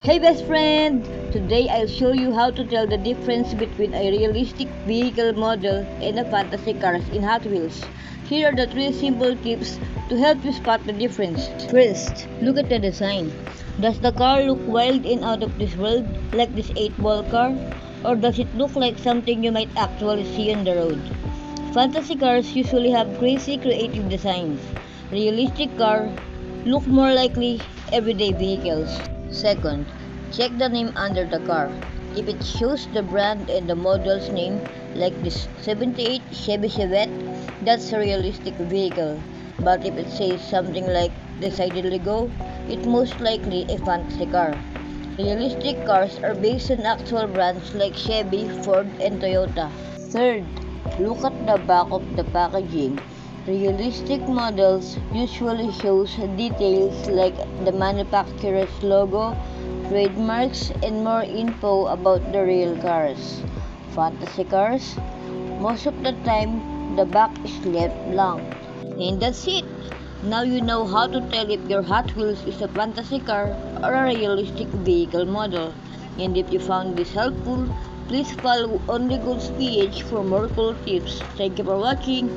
Hey best friend! Today I'll show you how to tell the difference between a realistic vehicle model and a fantasy cars in Hot Wheels. Here are the 3 simple tips to help you spot the difference. First, look at the design. Does the car look wild and out of this world, like this 8-ball car? Or does it look like something you might actually see on the road? Fantasy cars usually have crazy creative designs. Realistic cars look more likely everyday vehicles. Second, check the name under the car. If it shows the brand and the model's name, like this 78 Chevy Chevette, that's a realistic vehicle. But if it says something like Decidedly Go, it's most likely a fantasy car. Realistic cars are based on actual brands like Chevy, Ford, and Toyota. Third, look at the back of the packaging. Realistic models usually shows details like the manufacturer's logo, trademarks, and more info about the real cars. Fantasy cars, most of the time, the back is left blank. And that's it. Now you know how to tell if your Hot Wheels is a fantasy car or a realistic vehicle model. And if you found this helpful, please follow Only Goods PH for more cool tips. Thank you for watching.